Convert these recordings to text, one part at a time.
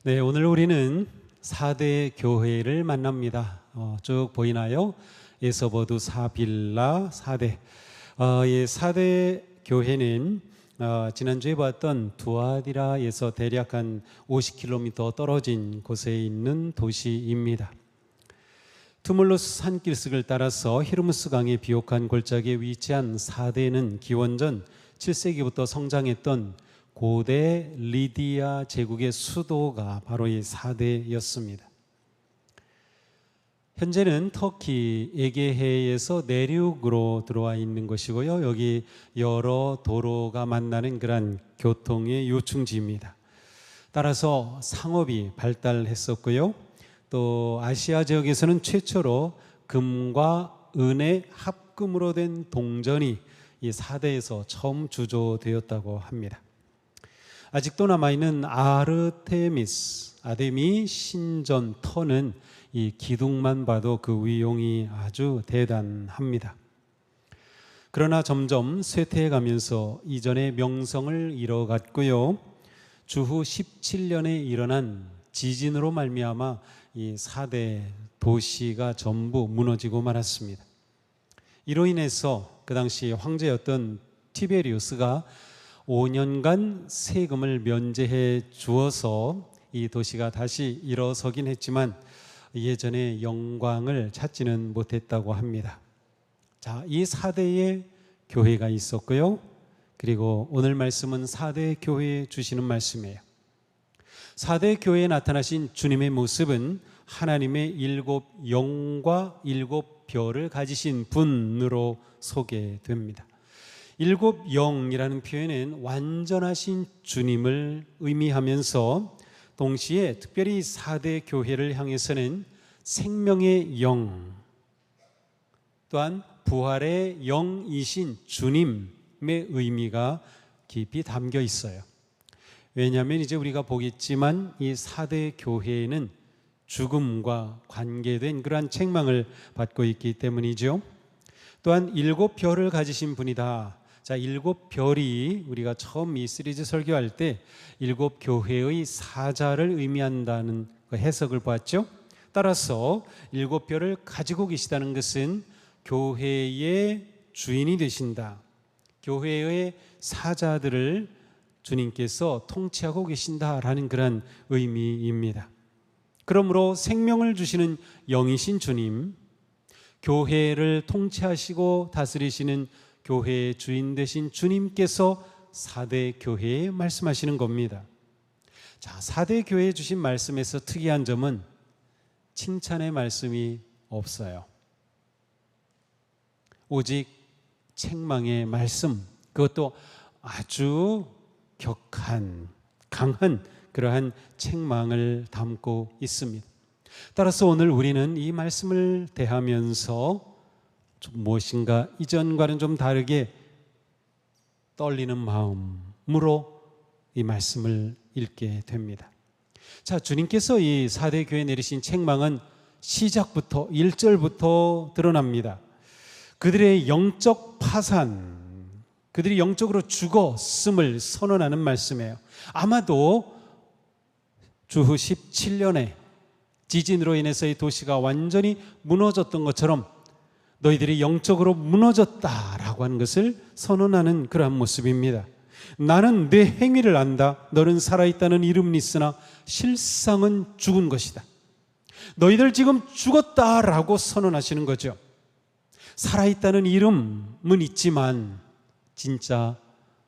네, 오늘 우리는 4대 교회를 만납니다. 쭉 보이나요? 에서버두, 사빌라, 4대. 이 4대 교회는 지난주에 봤던 두아디라에서 대략 한 50km 떨어진 곳에 있는 도시입니다. 투물루스 산길석을 따라서 히르무스 강의 비옥한 골짜기에 위치한 4대는 기원전 7세기부터 성장했던 고대 리디아 제국의 수도가 바로 이 4대였습니다. 현재는 터키 에게해에서 내륙으로 들어와 있는 것이고요. 여기 여러 도로가 만나는 그런 교통의 요충지입니다. 따라서 상업이 발달했었고요. 또 아시아 지역에서는 최초로 금과 은의 합금으로 된 동전이 이 4대에서 처음 주조되었다고 합니다. 아직도 남아있는 아르테미스, 아데미 신전 터는 이 기둥만 봐도 그 위용이 아주 대단합니다. 그러나 점점 쇠퇴해가면서 이전의 명성을 잃어갔고요. 주후 17년에 일어난 지진으로 말미암아 이 4대 도시가 전부 무너지고 말았습니다. 이로 인해서 그 당시 황제였던 티베리우스가 5년간 세금을 면제해 주어서 이 도시가 다시 일어서긴 했지만 예전의 영광을 찾지는 못했다고 합니다. 자, 이 4대의 교회가 있었고요. 그리고 오늘 말씀은 4대 교회에 주시는 말씀이에요. 4대 교회에 나타나신 주님의 모습은 하나님의 7 영과 7 별을 가지신 분으로 소개됩니다. 7 영이라는 표현은 완전하신 주님을 의미하면서 동시에 특별히 4대 교회를 향해서는 생명의 영, 또한 부활의 영이신 주님의 의미가 깊이 담겨 있어요. 왜냐하면 이제 우리가 보겠지만 이 4대 교회에는 죽음과 관계된 그러한 책망을 받고 있기 때문이죠. 또한 7 별을 가지신 분이다. 자, 7 별이 우리가 처음 이 시리즈 설교할 때 7 교회의 사자를 의미한다는 그 해석을 보았죠. 따라서 7 별을 가지고 계시다는 것은 교회의 주인이 되신다. 교회의 사자들을 주님께서 통치하고 계신다라는 그런 의미입니다. 그러므로 생명을 주시는 영이신 주님, 교회를 통치하시고 다스리시는 교회의 주인 되신 주님께서 4대 교회에 말씀하시는 겁니다. 자, 4대 교회에 주신 말씀에서 특이한 점은 칭찬의 말씀이 없어요. 오직 책망의 말씀, 그것도 아주 격한, 강한 그러한 책망을 담고 있습니다. 따라서 오늘 우리는 이 말씀을 대하면서 좀 무엇인가 이전과는 좀 다르게 떨리는 마음으로 이 말씀을 읽게 됩니다. 자, 주님께서 이 4대 교회에 내리신 책망은 시작부터 1절부터 드러납니다. 그들의 영적 파산, 그들이 영적으로 죽었음을 선언하는 말씀이에요. 아마도 주후 17년에 지진으로 인해서 이 도시가 완전히 무너졌던 것처럼 너희들이 영적으로 무너졌다라고 하는 것을 선언하는 그러한 모습입니다. 나는 내 행위를 안다. 너는 살아있다는 이름은 있으나 실상은 죽은 것이다. 너희들 지금 죽었다라고 선언하시는 거죠. 살아있다는 이름은 있지만 진짜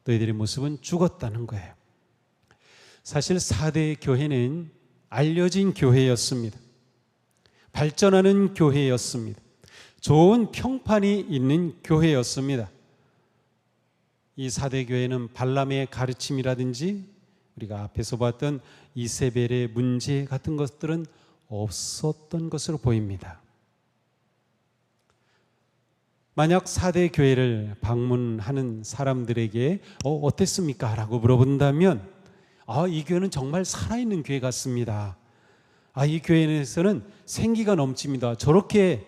너희들의 모습은 죽었다는 거예요. 사실 4대 교회는 알려진 교회였습니다. 발전하는 교회였습니다. 좋은 평판이 있는 교회였습니다. 이 4대 교회는 발람의 가르침이라든지 우리가 앞에서 봤던 이세벨의 문제 같은 것들은 없었던 것으로 보입니다. 만약 4대 교회를 방문하는 사람들에게 어땠습니까? 라고 물어본다면 이 교회는 정말 살아있는 교회 같습니다. 이 교회에서는 생기가 넘칩니다. 저렇게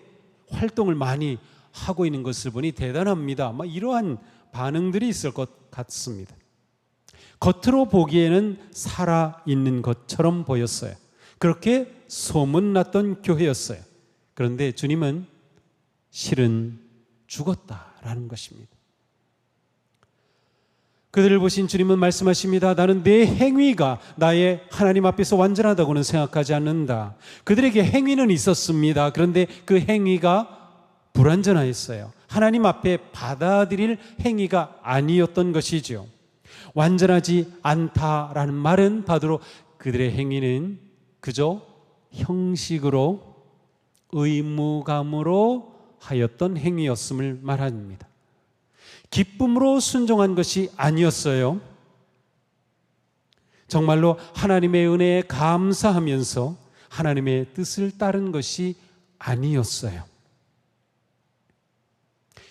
활동을 많이 하고 있는 것을 보니 대단합니다. 이러한 반응들이 있을 것 같습니다. 겉으로 보기에는 살아있는 것처럼 보였어요. 그렇게 소문났던 교회였어요. 그런데 주님은 실은 죽었다라는 것입니다. 그들을 보신 주님은 말씀하십니다. 나는 내 행위가 나의 하나님 앞에서 완전하다고는 생각하지 않는다. 그들에게 행위는 있었습니다. 그런데 그 행위가 불완전하였어요. 하나님 앞에 받아들일 행위가 아니었던 것이죠. 완전하지 않다라는 말은 바로 그들의 행위는 그저 형식으로 의무감으로 하였던 행위였음을 말합니다. 기쁨으로 순종한 것이 아니었어요. 정말로 하나님의 은혜에 감사하면서 하나님의 뜻을 따른 것이 아니었어요.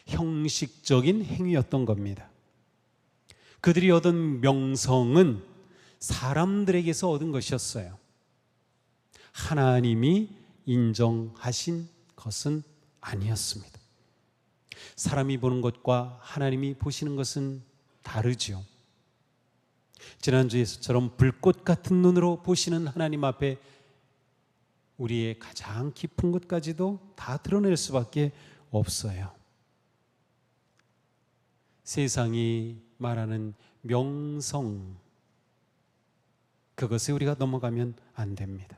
형식적인 행위였던 겁니다. 그들이 얻은 명성은 사람들에게서 얻은 것이었어요. 하나님이 인정하신 것은 아니었습니다. 사람이 보는 것과 하나님이 보시는 것은 다르죠. 지난주에서처럼 불꽃 같은 눈으로 보시는 하나님 앞에 우리의 가장 깊은 것까지도 다 드러낼 수밖에 없어요. 세상이 말하는 명성, 그것에 우리가 넘어가면 안 됩니다.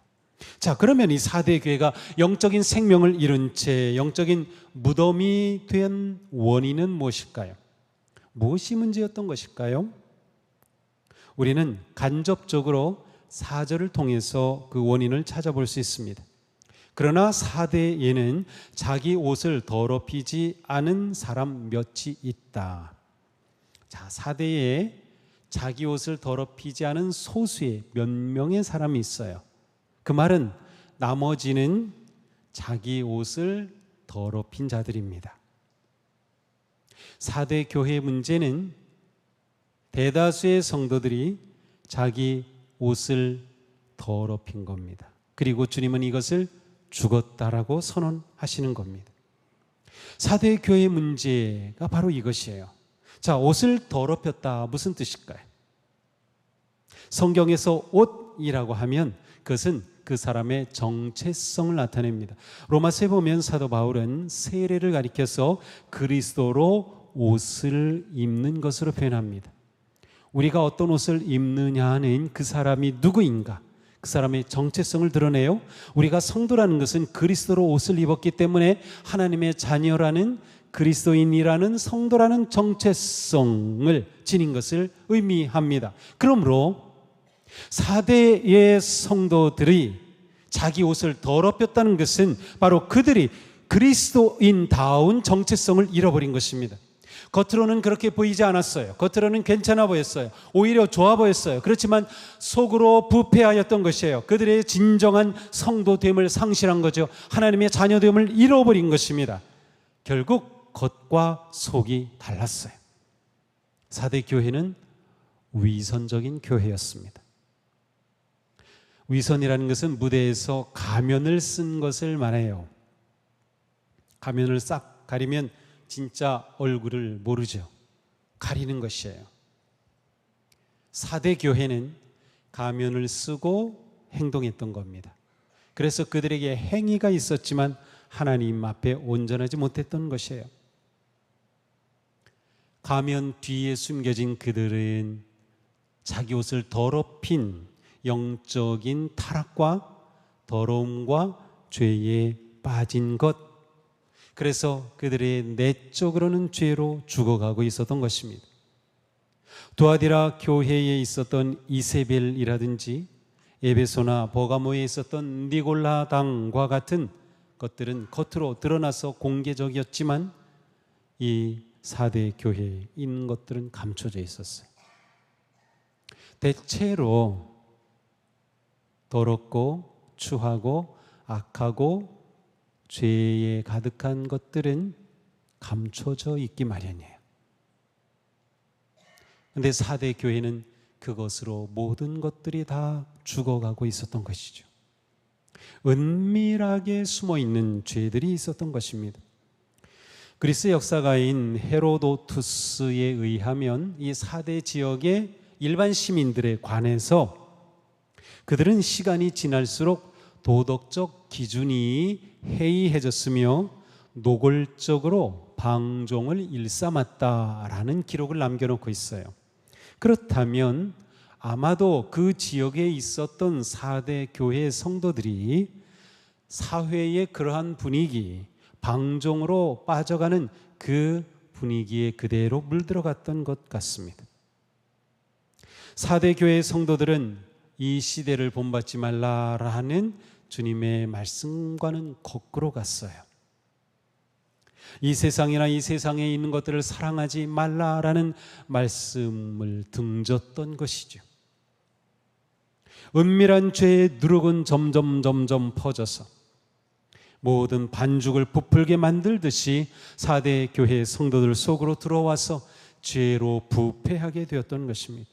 자, 그러면 이 4대 교회가 영적인 생명을 잃은 채 영적인 무덤이 된 원인은 무엇일까요? 무엇이 문제였던 것일까요? 우리는 간접적으로 4절을 통해서 그 원인을 찾아볼 수 있습니다. 그러나 4대에는 자기 옷을 더럽히지 않은 사람 몇이 있다. 자, 4대에 자기 옷을 더럽히지 않은 소수의 몇 명의 사람이 있어요. 그 말은 나머지는 자기 옷을 더럽힌 자들입니다. 4대 교회의 문제는 대다수의 성도들이 자기 옷을 더럽힌 겁니다. 그리고 주님은 이것을 죽었다라고 선언하시는 겁니다. 4대 교회의 문제가 바로 이것이에요. 자, 옷을 더럽혔다, 무슨 뜻일까요? 성경에서 옷이라고 하면 그것은 그 사람의 정체성을 나타냅니다. 로마서에 보면 사도 바울은 세례를 가리켜서 그리스도로 옷을 입는 것으로 표현합니다. 우리가 어떤 옷을 입느냐는 그 사람이 누구인가, 그 사람의 정체성을 드러내요. 우리가 성도라는 것은 그리스도로 옷을 입었기 때문에 하나님의 자녀라는, 그리스도인이라는, 성도라는 정체성을 지닌 것을 의미합니다. 그러므로 4대의 성도들이 자기 옷을 더럽혔다는 것은 바로 그들이 그리스도인다운 정체성을 잃어버린 것입니다. 겉으로는 그렇게 보이지 않았어요. 겉으로는 괜찮아 보였어요. 오히려 좋아 보였어요. 그렇지만 속으로 부패하였던 것이에요. 그들의 진정한 성도됨을 상실한 거죠. 하나님의 자녀됨을 잃어버린 것입니다. 결국 겉과 속이 달랐어요. 4대 교회는 위선적인 교회였습니다. 위선이라는 것은 무대에서 가면을 쓴 것을 말해요. 가면을 싹 가리면 진짜 얼굴을 모르죠. 가리는 것이에요. 4대 교회는 가면을 쓰고 행동했던 겁니다. 그래서 그들에게 행위가 있었지만 하나님 앞에 온전하지 못했던 것이에요. 가면 뒤에 숨겨진 그들은 자기 옷을 더럽힌 영적인 타락과 더러움과 죄에 빠진 것, 그래서 그들의 내적으로는 죄로 죽어가고 있었던 것입니다. 두아디라 교회에 있었던 이세벨이라든지 에베소나 버가모에 있었던 니골라당과 같은 것들은 겉으로 드러나서 공개적이었지만 이 4대 교회에 있는 것들은 감춰져 있었어요. 대체로 더럽고 추하고 악하고 죄에 가득한 것들은 감춰져 있기 마련이에요. 그런데 4대 교회는 그것으로 모든 것들이 다 죽어가고 있었던 것이죠. 은밀하게 숨어있는 죄들이 있었던 것입니다. 그리스 역사가인 헤로도투스에 의하면 이 4대 지역에 일반 시민들에 관해서 그들은 시간이 지날수록 도덕적 기준이 해이해졌으며 노골적으로 방종을 일삼았다라는 기록을 남겨놓고 있어요. 그렇다면 아마도 그 지역에 있었던 4대 교회 성도들이 사회의 그러한 분위기, 방종으로 빠져가는 그 분위기에 그대로 물들어갔던 것 같습니다. 4대 교회 성도들은 이 시대를 본받지 말라라는 주님의 말씀과는 거꾸로 갔어요. 이 세상이나 이 세상에 있는 것들을 사랑하지 말라라는 말씀을 등졌던 것이죠. 은밀한 죄의 누룩은 점점 퍼져서 모든 반죽을 부풀게 만들듯이 4대 교회 성도들 속으로 들어와서 죄로 부패하게 되었던 것입니다.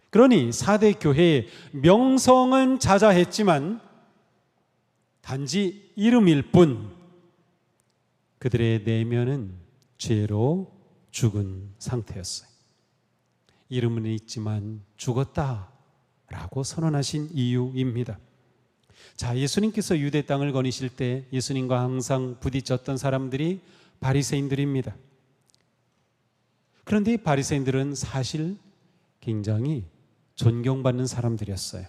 그러니 4대 교회의 명성은 자자했지만 단지 이름일 뿐 그들의 내면은 죄로 죽은 상태였어요. 이름은 있지만 죽었다라고 선언하신 이유입니다. 자, 예수님께서 유대 땅을 거니실 때 예수님과 항상 부딪혔던 사람들이 바리새인들입니다. 그런데 이 바리새인들은 사실 굉장히 존경받는 사람들이었어요.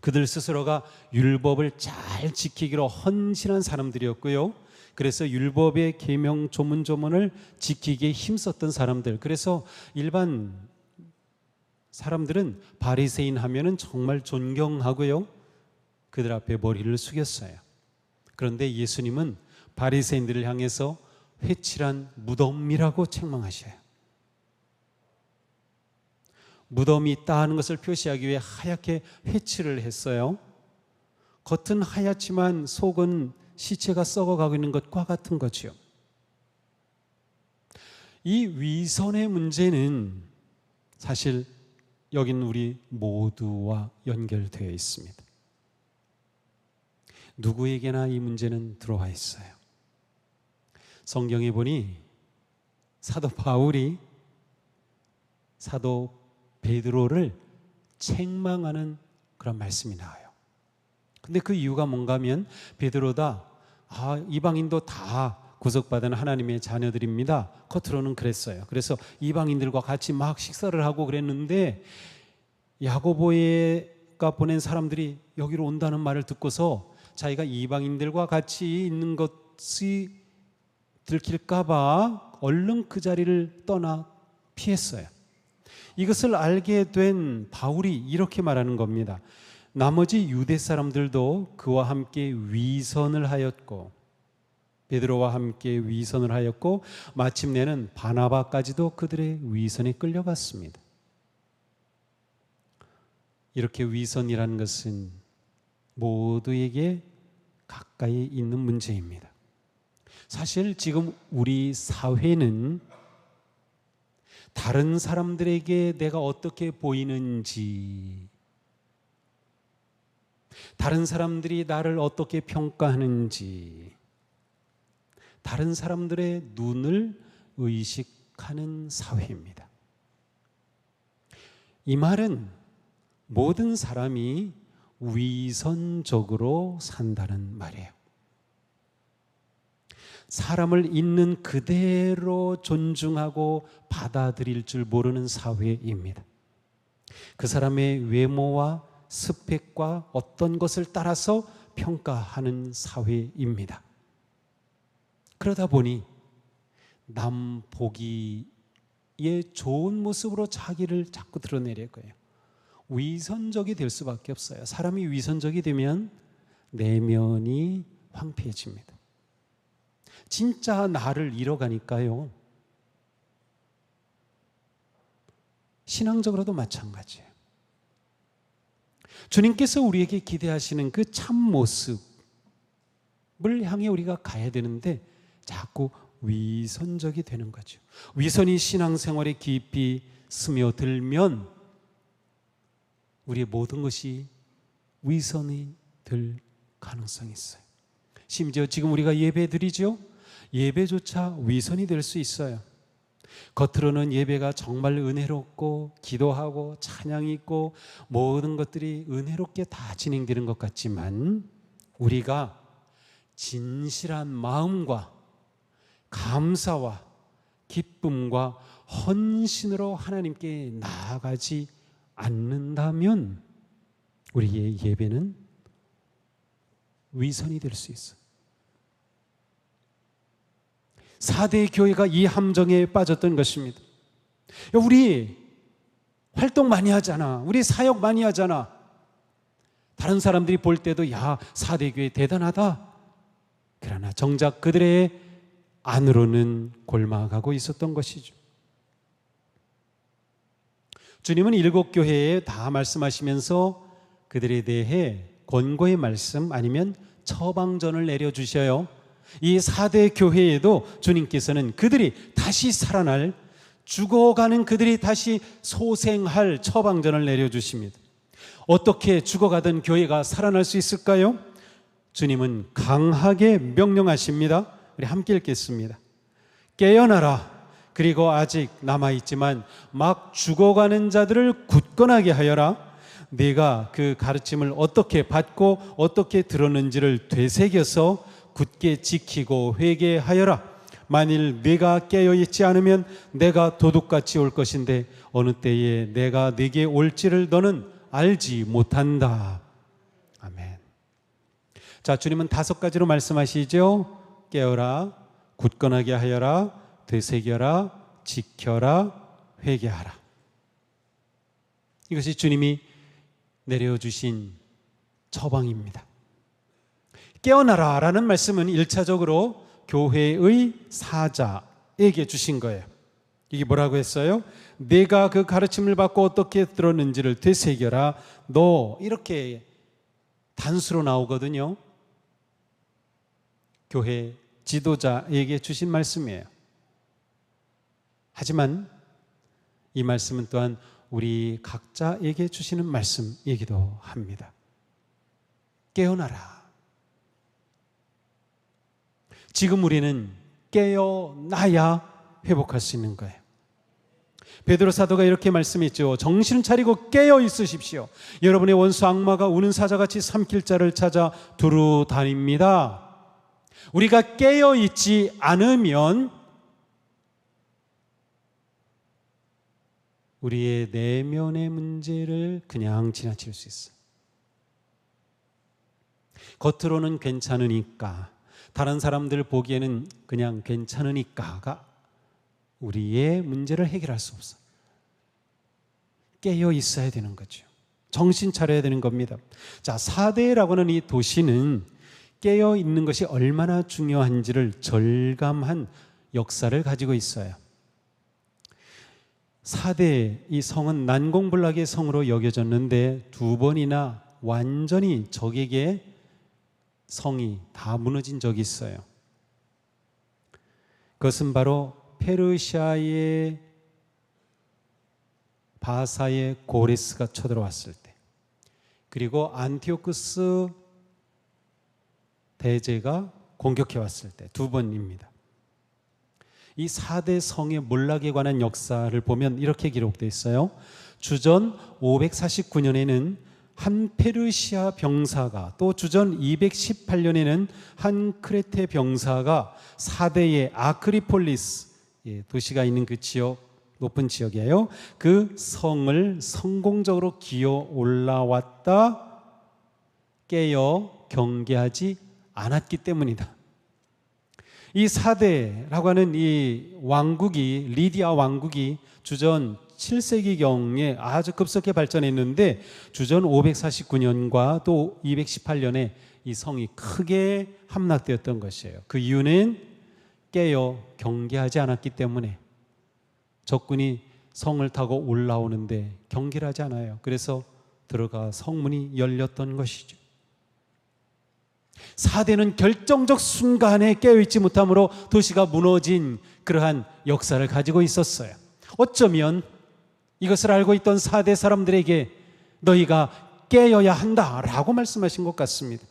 그들 스스로가 율법을 잘 지키기로 헌신한 사람들이었고요. 그래서 율법의 계명 조문조문을 지키기에 힘썼던 사람들. 그래서 일반 사람들은 바리새인 하면은 정말 존경하고요. 그들 앞에 머리를 숙였어요. 그런데 예수님은 바리새인들을 향해서 회칠한 무덤이라고 책망하셔요. 무덤이 있다 하는 것을 표시하기 위해 하얗게 회칠을 했어요. 겉은 하얗지만 속은 시체가 썩어가고 있는 것과 같은 거지요. 이 위선의 문제는 사실 여기는 우리 모두와 연결되어 있습니다. 누구에게나 이 문제는 들어와 있어요. 성경에 보니 사도 바울이 사도 베드로를 책망하는 그런 말씀이 나와요. 근데 그 이유가 뭔가 하면 베드로다, 이방인도 다 구속받은 하나님의 자녀들입니다. 겉으로는 그랬어요. 그래서 이방인들과 같이 막 식사를 하고 그랬는데 야고보가 보낸 사람들이 여기로 온다는 말을 듣고서 자기가 이방인들과 같이 있는 것이 들킬까 봐 얼른 그 자리를 떠나 피했어요. 이것을 알게 된 바울이 이렇게 말하는 겁니다. 나머지 유대 사람들도 그와 함께 위선을 하였고 베드로와 함께 위선을 하였고 마침내는 바나바까지도 그들의 위선에 끌려갔습니다. 이렇게 위선이라는 것은 모두에게 가까이 있는 문제입니다. 사실 지금 우리 사회는 다른 사람들에게 내가 어떻게 보이는지, 다른 사람들이 나를 어떻게 평가하는지, 다른 사람들의 눈을 의식하는 사회입니다. 이 말은 모든 사람이 위선적으로 산다는 말이에요. 사람을 있는 그대로 존중하고 받아들일 줄 모르는 사회입니다. 그 사람의 외모와 스펙과 어떤 것을 따라서 평가하는 사회입니다. 그러다 보니 남 보기에 좋은 모습으로 자기를 자꾸 드러내려고 해요. 위선적이 될 수밖에 없어요. 사람이 위선적이 되면 내면이 황폐해집니다. 진짜 나를 잃어가니까요. 신앙적으로도 마찬가지예요. 주님께서 우리에게 기대하시는 그 참 모습을 향해 우리가 가야 되는데 자꾸 위선적이 되는 거죠. 위선이 신앙생활에 깊이 스며들면 우리의 모든 것이 위선이 될 가능성이 있어요. 심지어 지금 우리가 예배 드리죠? 예배조차 위선이 될 수 있어요. 겉으로는 예배가 정말 은혜롭고 기도하고 찬양이 있고 모든 것들이 은혜롭게 다 진행되는 것 같지만 우리가 진실한 마음과 감사와 기쁨과 헌신으로 하나님께 나아가지 않는다면 우리의 예배는 위선이 될 수 있어요. 4대 교회가 이 함정에 빠졌던 것입니다. 우리 활동 많이 하잖아. 우리 사역 많이 하잖아. 다른 사람들이 볼 때도 야, 4대 교회 대단하다. 그러나 정작 그들의 안으로는 골마가고 있었던 것이죠. 주님은 7교회에 다 말씀하시면서 그들에 대해 권고의 말씀 아니면 처방전을 내려주셔요. 이 4대 교회에도 주님께서는 그들이 다시 살아날, 죽어가는 그들이 다시 소생할 처방전을 내려주십니다. 어떻게 죽어가던 교회가 살아날 수 있을까요? 주님은 강하게 명령하십니다. 우리 함께 읽겠습니다. 깨어나라. 그리고 아직 남아있지만 막 죽어가는 자들을 굳건하게 하여라. 네가 그 가르침을 어떻게 받고 어떻게 들었는지를 되새겨서 굳게 지키고 회개하여라. 만일 네가 깨어있지 않으면 내가 도둑같이 올 것인데 어느 때에 내가 네게 올지를 너는 알지 못한다. 아멘. 자, 주님은 5가지로 말씀하시죠. 깨어라, 굳건하게 하여라, 되새겨라, 지켜라, 회개하라. 이것이 주님이 내려주신 처방입니다. 깨어나라 라는 말씀은 1차적으로 교회의 사자에게 주신 거예요. 이게 뭐라고 했어요? 내가 그 가르침을 받고 어떻게 들었는지를 되새겨라. 너 이렇게 단수로 나오거든요. 교회 지도자에게 주신 말씀이에요. 하지만 이 말씀은 또한 우리 각자에게 주시는 말씀이기도 합니다. 깨어나라. 지금 우리는 깨어나야 회복할 수 있는 거예요. 베드로 사도가 이렇게 말씀했죠. 정신 차리고 깨어 있으십시오. 여러분의 원수 악마가 우는 사자같이 삼킬 자를 찾아 두루 다닙니다. 우리가 깨어 있지 않으면 우리의 내면의 문제를 그냥 지나칠 수 있어요. 겉으로는 괜찮으니까, 다른 사람들 보기에는 그냥 괜찮으니까가 우리의 문제를 해결할 수 없어요. 깨어 있어야 되는 거죠. 정신 차려야 되는 겁니다. 자, 4대라고 하는 이 도시는 깨어 있는 것이 얼마나 중요한지를 절감한 역사를 가지고 있어요. 4대 이 성은 난공불락의 성으로 여겨졌는데 2번이나 완전히 적에게 성이 다 무너진 적이 있어요. 그것은 바로 페르시아의 바사의 고레스가 쳐들어왔을 때, 그리고 안티오쿠스 대제가 공격해 왔을 때 2번입니다. 이 4대 성의 몰락에 관한 역사를 보면 이렇게 기록되어 있어요. 주전 549년에는 한 페르시아 병사가, 또 주전 218년에는 한 크레테 병사가 4대의 아크리폴리스 도시가 있는 그 지역, 높은 지역이에요. 그 성을 성공적으로 기어 올라왔다 깨어 경계하지 않았기 때문이다. 이 4대라고 하는 이 왕국이, 리디아 왕국이 주전 7세기경에 아주 급속히 발전했는데 주전 549년과 또 218년에 이 성이 크게 함락되었던 것이에요. 그 이유는 깨어 경계하지 않았기 때문에. 적군이 성을 타고 올라오는데 경계를 하지 않아요. 그래서 들어가 성문이 열렸던 것이죠. 4대는 결정적 순간에 깨어있지 못함으로 도시가 무너진 그러한 역사를 가지고 있었어요. 어쩌면 이것을 알고 있던 4대 사람들에게 너희가 깨어야 한다라고 말씀하신 것 같습니다.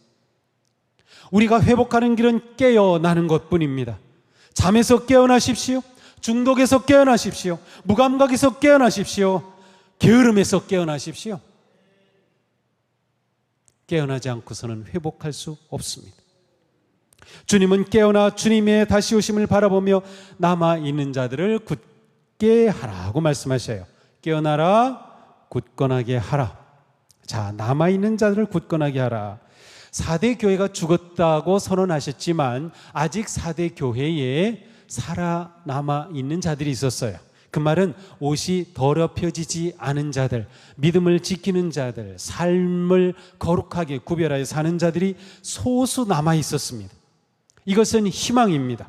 우리가 회복하는 길은 깨어나는 것뿐입니다. 잠에서 깨어나십시오. 중독에서 깨어나십시오. 무감각에서 깨어나십시오. 게으름에서 깨어나십시오. 깨어나지 않고서는 회복할 수 없습니다. 주님은 깨어나 주님의 다시 오심을 바라보며 남아있는 자들을 굳게 하라고 말씀하셔요. 깨어나라, 굳건하게 하라. 자, 남아있는 자들을 굳건하게 하라. 4대 교회가 죽었다고 선언하셨지만 아직 4대 교회에 살아남아 있는 자들이 있었어요. 그 말은 옷이 더럽혀지지 않은 자들, 믿음을 지키는 자들, 삶을 거룩하게 구별하여 사는 자들이 소수 남아 있었습니다. 이것은 희망입니다.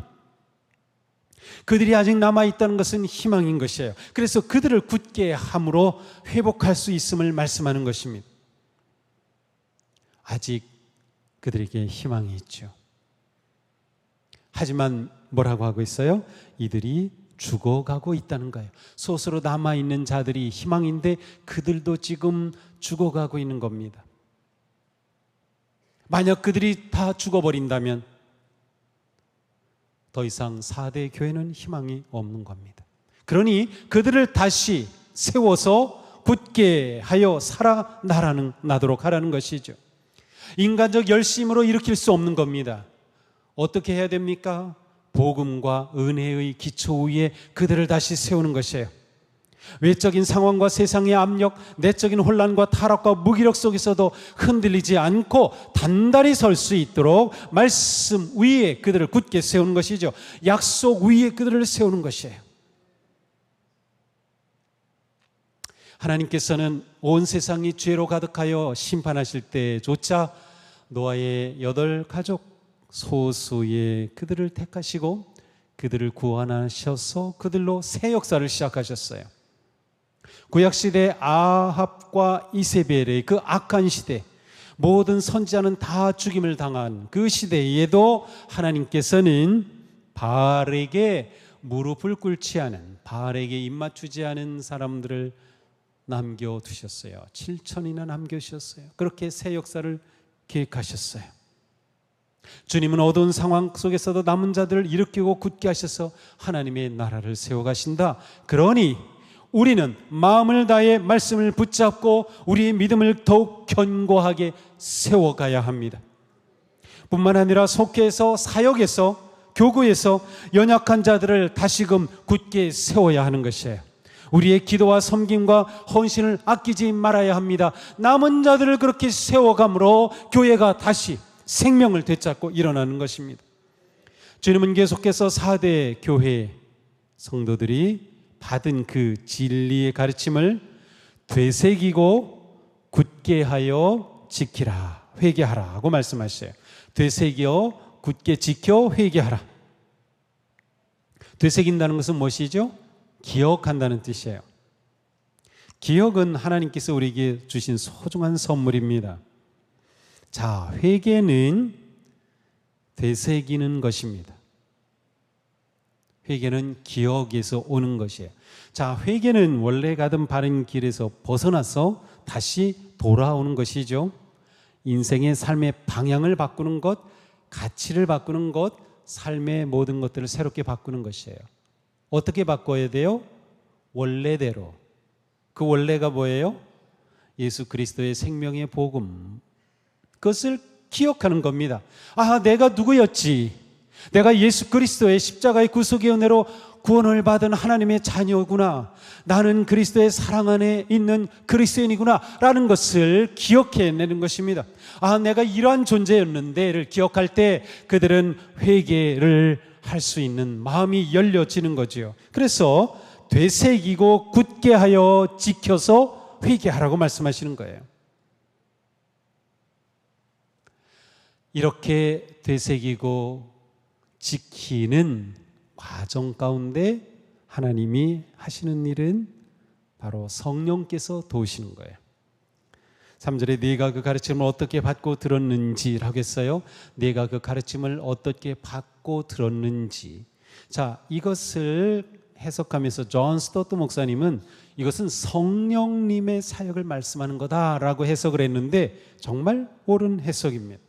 그들이 아직 남아 있다는 것은 희망인 것이에요. 그래서 그들을 굳게 함으로 회복할 수 있음을 말씀하는 것입니다. 아직 그들에게 희망이 있죠. 하지만 뭐라고 하고 있어요? 이들이 죽어가고 있다는 거예요. 소수로 남아있는 자들이 희망인데 그들도 지금 죽어가고 있는 겁니다. 만약 그들이 다 죽어버린다면 더 이상 4대 교회는 희망이 없는 겁니다. 그러니 그들을 다시 세워서 굳게 하여 살아나도록 하라는 것이죠. 인간적 열심으로 일으킬 수 없는 겁니다. 어떻게 해야 됩니까? 복음과 은혜의 기초 위에 그들을 다시 세우는 것이에요. 외적인 상황과 세상의 압력, 내적인 혼란과 타락과 무기력 속에서도 흔들리지 않고 단단히 설 수 있도록 말씀 위에 그들을 굳게 세우는 것이죠. 약속 위에 그들을 세우는 것이에요. 하나님께서는 온 세상이 죄로 가득하여 심판하실 때조차 노아의 8가족 소수의 그들을 택하시고 그들을 구원하셔서 그들로 새 역사를 시작하셨어요. 구약시대 아합과 이세벨의 그 악한 시대, 모든 선지자는 다 죽임을 당한 그 시대에도 하나님께서는 바알에게 무릎을 꿇지 않은, 바알에게 입맞추지 않은 사람들을 남겨두셨어요. 7천이나 남겨주셨어요. 그렇게 새 역사를 계획하셨어요. 주님은 어두운 상황 속에서도 남은 자들을 일으키고 굳게 하셔서 하나님의 나라를 세워가신다. 그러니 우리는 마음을 다해 말씀을 붙잡고 우리의 믿음을 더욱 견고하게 세워가야 합니다. 뿐만 아니라 속회에서, 사역에서, 교구에서 연약한 자들을 다시금 굳게 세워야 하는 것이에요. 우리의 기도와 섬김과 헌신을 아끼지 말아야 합니다. 남은 자들을 그렇게 세워감으로 교회가 다시 생명을 되찾고 일어나는 것입니다. 주님은 계속해서 4대 교회 성도들이 받은 그 진리의 가르침을 되새기고 굳게 하여 지키라, 회개하라고 말씀하셔요. 되새겨 굳게 지켜 회개하라. 되새긴다는 것은 무엇이죠? 기억한다는 뜻이에요. 기억은 하나님께서 우리에게 주신 소중한 선물입니다. 자, 회개는 되새기는 것입니다. 회개는 기억에서 오는 것이에요. 자, 회개는 원래 가던 바른 길에서 벗어나서 다시 돌아오는 것이죠. 인생의 삶의 방향을 바꾸는 것, 가치를 바꾸는 것, 삶의 모든 것들을 새롭게 바꾸는 것이에요. 어떻게 바꿔야 돼요? 원래대로. 그 원래가 뭐예요? 예수 그리스도의 생명의 복음. 그것을 기억하는 겁니다. 아, 내가 누구였지? 내가 예수 그리스도의 십자가의 구속의 은혜로 구원을 받은 하나님의 자녀구나. 나는 그리스도의 사랑 안에 있는 그리스도인이구나 라는 것을 기억해내는 것입니다. 아, 내가 이러한 존재였는데를 기억할 때 그들은 회개를 할 수 있는 마음이 열려지는 거지요. 그래서 되새기고 굳게 하여 지켜서 회개하라고 말씀하시는 거예요. 이렇게 되새기고 지키는 과정 가운데 하나님이 하시는 일은 바로 성령께서 도우시는 거예요. 3절에 네가 그 가르침을 어떻게 받고 들었는지라고 했어요. 네가 그 가르침을 어떻게 받고 들었는지. 자, 이것을 해석하면서 존 스토트 목사님은 이것은 성령님의 사역을 말씀하는 거다라고 해석을 했는데 정말 옳은 해석입니다.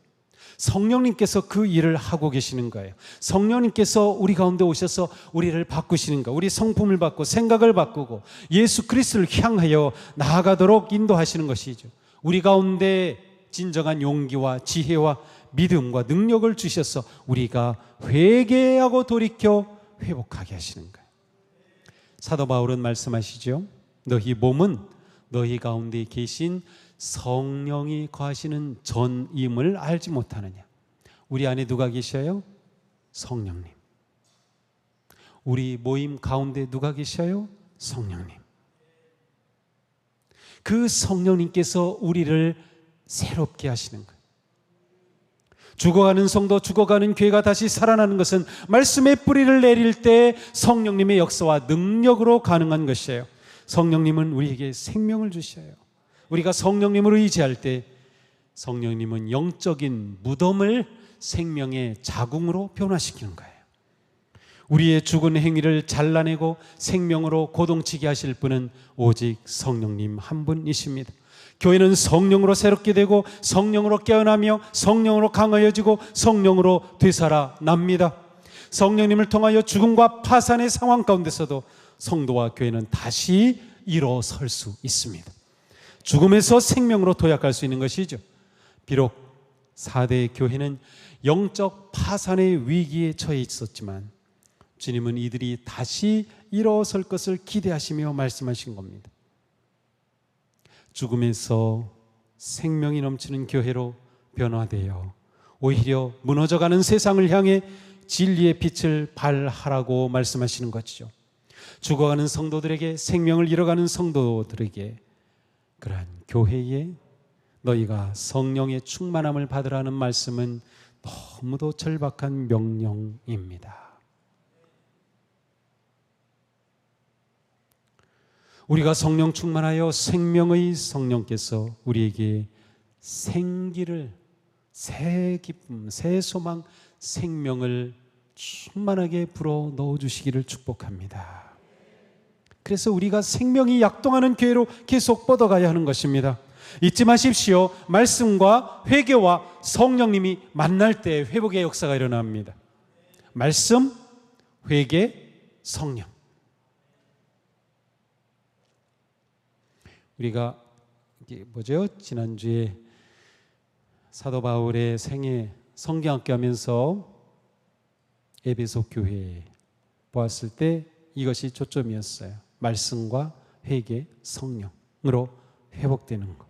성령님께서 그 일을 하고 계시는 거예요. 성령님께서 우리 가운데 오셔서 우리를 바꾸시는 거, 우리 성품을 바꾸고 생각을 바꾸고 예수 그리스도를 향하여 나아가도록 인도하시는 것이죠. 우리 가운데 진정한 용기와 지혜와 믿음과 능력을 주셔서 우리가 회개하고 돌이켜 회복하게 하시는 거예요. 사도 바울은 말씀하시죠. 너희 몸은 너희 가운데 계신 성령이 거하시는 전임을 알지 못하느냐. 우리 안에 누가 계셔요? 성령님. 우리 모임 가운데 누가 계셔요? 성령님. 그 성령님께서 우리를 새롭게 하시는 거예요. 죽어가는 성도, 죽어가는 교회가 다시 살아나는 것은 말씀의 뿌리를 내릴 때 성령님의 역사와 능력으로 가능한 것이에요. 성령님은 우리에게 생명을 주셔요. 우리가 성령님을 의지할 때 성령님은 영적인 무덤을 생명의 자궁으로 변화시키는 거예요. 우리의 죽은 행위를 잘라내고 생명으로 고동치게 하실 분은 오직 성령님 한 분이십니다. 교회는 성령으로 새롭게 되고 성령으로 깨어나며 성령으로 강하여지고 성령으로 되살아납니다. 성령님을 통하여 죽음과 파산의 상황 가운데서도 성도와 교회는 다시 일어설 수 있습니다. 죽음에서 생명으로 도약할 수 있는 것이죠. 비록 4대 교회는 영적 파산의 위기에 처해 있었지만 주님은 이들이 다시 일어설 것을 기대하시며 말씀하신 겁니다. 죽음에서 생명이 넘치는 교회로 변화되어 오히려 무너져가는 세상을 향해 진리의 빛을 발하라고 말씀하시는 것이죠. 죽어가는 성도들에게, 생명을 잃어가는 성도들에게 그러한 교회에 너희가 성령의 충만함을 받으라는 말씀은 너무도 절박한 명령입니다. 우리가 성령 충만하여 생명의 성령께서 우리에게 생기를, 새 기쁨, 새 소망, 생명을 충만하게 불어 넣어주시기를 축복합니다. 그래서 우리가 생명이 약동하는 교회로 계속 뻗어가야 하는 것입니다. 잊지 마십시오. 말씀과 회개와 성령님이 만날 때 회복의 역사가 일어납니다. 말씀, 회개, 성령. 우리가 지난주에 사도 바울의 생애 성경학교 하면서 에베소 교회 보았을 때 이것이 초점이었어요. 말씀과 회개, 성령으로 회복되는 것.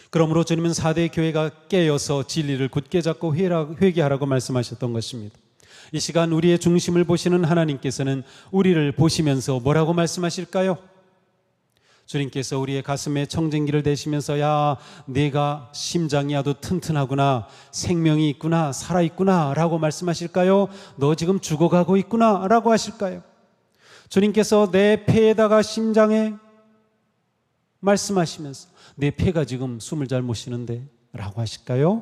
그러므로 주님은 4대 교회가 깨어서 진리를 굳게 잡고 회개하라고 말씀하셨던 것입니다. 이 시간 우리의 중심을 보시는 하나님께서는 우리를 보시면서 뭐라고 말씀하실까요? 주님께서 우리의 가슴에 청진기를 대시면서 야, 네가 심장이 아주 튼튼하구나, 생명이 있구나, 살아있구나 라고 말씀하실까요? 너 지금 죽어가고 있구나 라고 하실까요? 주님께서 내 폐에다가 심장에 말씀하시면서 내 폐가 지금 숨을 잘 못 쉬는데 라고 하실까요?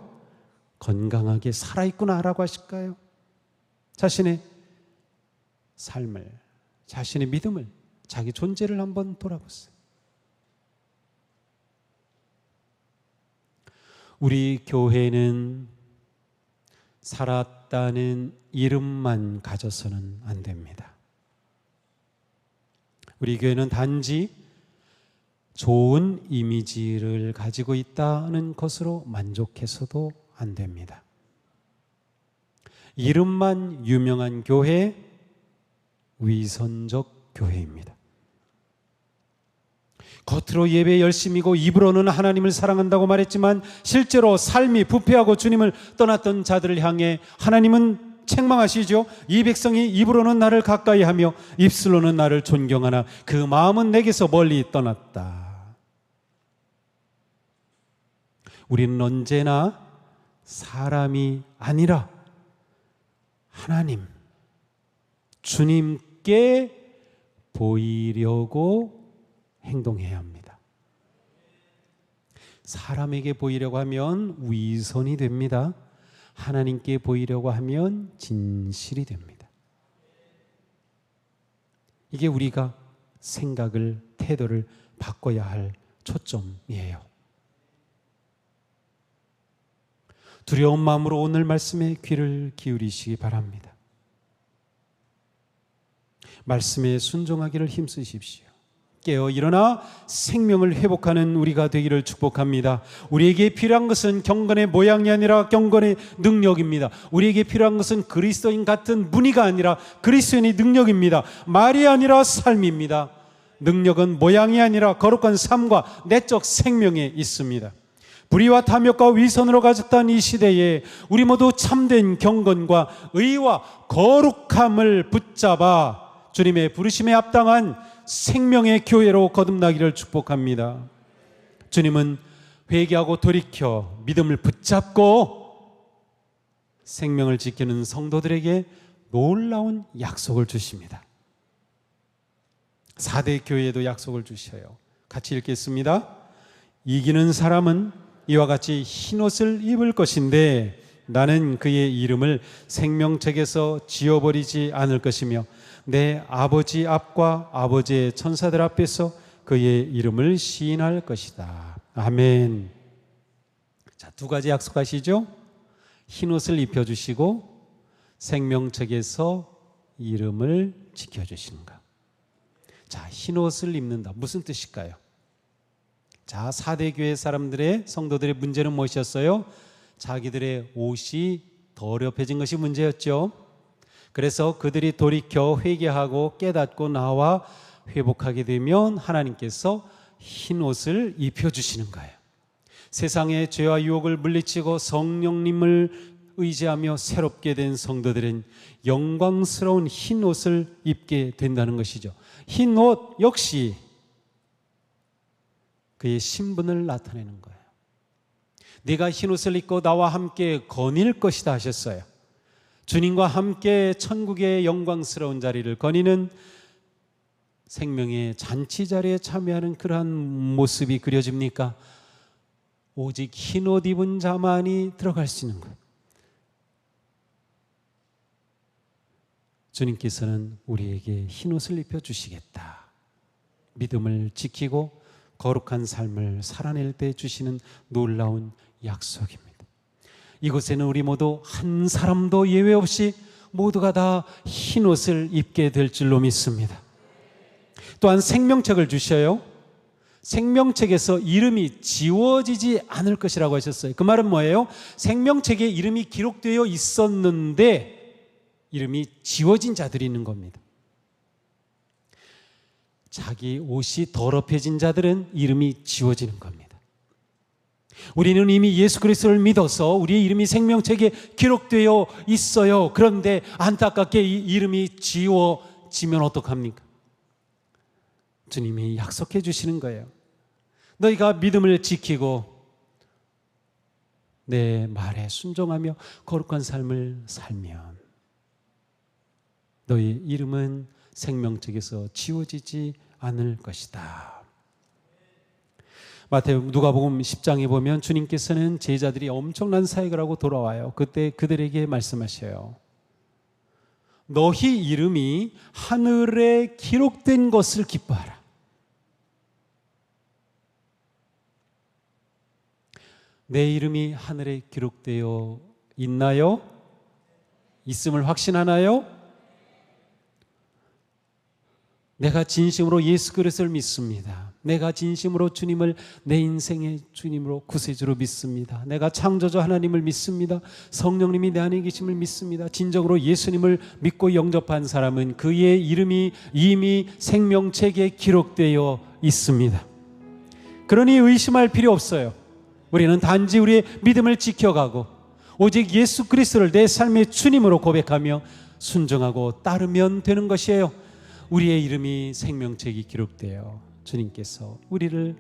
건강하게 살아있구나 라고 하실까요? 자신의 삶을, 자신의 믿음을, 자기 존재를 한번 돌아보세요. 우리 교회는 살았다는 이름만 가져서는 안 됩니다. 우리 교회는 단지 좋은 이미지를 가지고 있다는 것으로 만족해서도 안 됩니다. 이름만 유명한 교회, 위선적 교회입니다. 겉으로 예배 열심이고 입으로는 하나님을 사랑한다고 말했지만 실제로 삶이 부패하고 주님을 떠났던 자들을 향해 하나님은 책망하시죠. 이 백성이 입으로는 나를 가까이 하며 입술로는 나를 존경하나 그 마음은 내게서 멀리 떠났다. 우리는 언제나 사람이 아니라 하나님, 주님께 보이려고 행동해야 합니다. 사람에게 보이려고 하면 위선이 됩니다. 하나님께 보이려고 하면 진실이 됩니다. 이게 우리가 생각을, 태도를 바꿔야 할 초점이에요. 두려운 마음으로 오늘 말씀에 귀를 기울이시기 바랍니다. 말씀에 순종하기를 힘쓰십시오. 깨어 일어나 생명을 회복하는 우리가 되기를 축복합니다. 우리에게 필요한 것은 경건의 모양이 아니라 경건의 능력입니다. 우리에게 필요한 것은 그리스도인 같은 무늬가 아니라 그리스도인의 능력입니다. 말이 아니라 삶입니다. 능력은 모양이 아니라 거룩한 삶과 내적 생명에 있습니다. 불의와 탐욕과 위선으로 가득한 이 시대에 우리 모두 참된 경건과 의와 거룩함을 붙잡아 주님의 부르심에 합당한 생명의 교회로 거듭나기를 축복합니다. 주님은 회개하고 돌이켜 믿음을 붙잡고 생명을 지키는 성도들에게 놀라운 약속을 주십니다. 4대 교회에도 약속을 주셔요. 같이 읽겠습니다. 이기는 사람은 이와 같이 흰옷을 입을 것인데 나는 그의 이름을 생명책에서 지워버리지 않을 것이며 내 아버지 앞과 아버지의 천사들 앞에서 그의 이름을 시인할 것이다. 아멘. 자, 두 가지 약속하시죠? 흰옷을 입혀주시고 생명책에서 이름을 지켜주시는가. 자, 흰옷을 입는다. 무슨 뜻일까요? 자, 4대 교회 사람들의 성도들의 문제는 무엇이었어요? 자기들의 옷이 더럽혀진 것이 문제였죠. 그래서 그들이 돌이켜 회개하고 깨닫고 나와 회복하게 되면 하나님께서 흰 옷을 입혀주시는 거예요. 세상의 죄와 유혹을 물리치고 성령님을 의지하며 새롭게 된 성도들은 영광스러운 흰 옷을 입게 된다는 것이죠. 흰 옷 역시 그의 신분을 나타내는 거예요. 네가 흰 옷을 입고 나와 함께 거닐 것이다 하셨어요. 주님과 함께 천국의 영광스러운 자리를 거니는 생명의 잔치 자리에 참여하는 그러한 모습이 그려집니까? 오직 흰 옷 입은 자만이 들어갈 수 있는 것. 주님께서는 우리에게 흰 옷을 입혀주시겠다. 믿음을 지키고 거룩한 삶을 살아낼 때 주시는 놀라운 약속입니다. 이곳에는 우리 모두 한 사람도 예외 없이 모두가 다 흰 옷을 입게 될 줄로 믿습니다. 또한 생명책을 주셔요. 생명책에서 이름이 지워지지 않을 것이라고 하셨어요. 그 말은 뭐예요? 생명책에 이름이 기록되어 있었는데 이름이 지워진 자들이 있는 겁니다. 자기 옷이 더럽혀진 자들은 이름이 지워지는 겁니다. 우리는 이미 예수 그리스도를 믿어서 우리의 이름이 생명책에 기록되어 있어요. 그런데 안타깝게 이 이름이 지워지면 어떡합니까? 주님이 약속해 주시는 거예요. 너희가 믿음을 지키고 내 말에 순종하며 거룩한 삶을 살면 너희 이름은 생명책에서 지워지지 않을 것이다. 누가복음 10장에 보면 주님께서는 제자들이 엄청난 사역을 하고 돌아와요. 그때 그들에게 말씀하셔요. 너희 이름이 하늘에 기록된 것을 기뻐하라. 내 이름이 하늘에 기록되어 있나요? 있음을 확신하나요? 내가 진심으로 예수 그리스도를 믿습니다. 내가 진심으로 주님을 내 인생의 주님으로 구세주로 믿습니다. 내가 창조주 하나님을 믿습니다. 성령님이 내 안에 계심을 믿습니다. 진정으로 예수님을 믿고 영접한 사람은 그의 이름이 이미 생명책에 기록되어 있습니다. 그러니 의심할 필요 없어요. 우리는 단지 우리의 믿음을 지켜가고 오직 예수 그리스도를 내 삶의 주님으로 고백하며 순종하고 따르면 되는 것이에요. 우리의 이름이 생명책이 기록되어 주님께서 우리를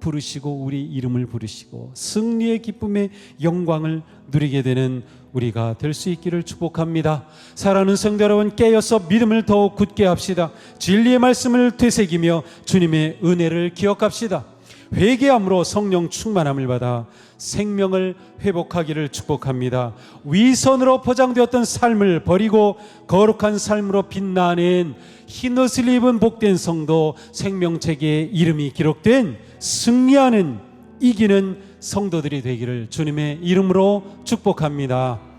부르시고 우리 이름을 부르시고 승리의 기쁨의 영광을 누리게 되는 우리가 될 수 있기를 축복합니다. 사랑하는 성도 여러분, 깨어서 믿음을 더욱 굳게 합시다. 진리의 말씀을 되새기며 주님의 은혜를 기억합시다. 회개함으로 성령 충만함을 받아 생명을 회복하기를 축복합니다. 위선으로 포장되었던 삶을 버리고 거룩한 삶으로 빛나는 흰옷을 입은 복된 성도, 생명책에 이름이 기록된 승리하는 이기는 성도들이 되기를 주님의 이름으로 축복합니다.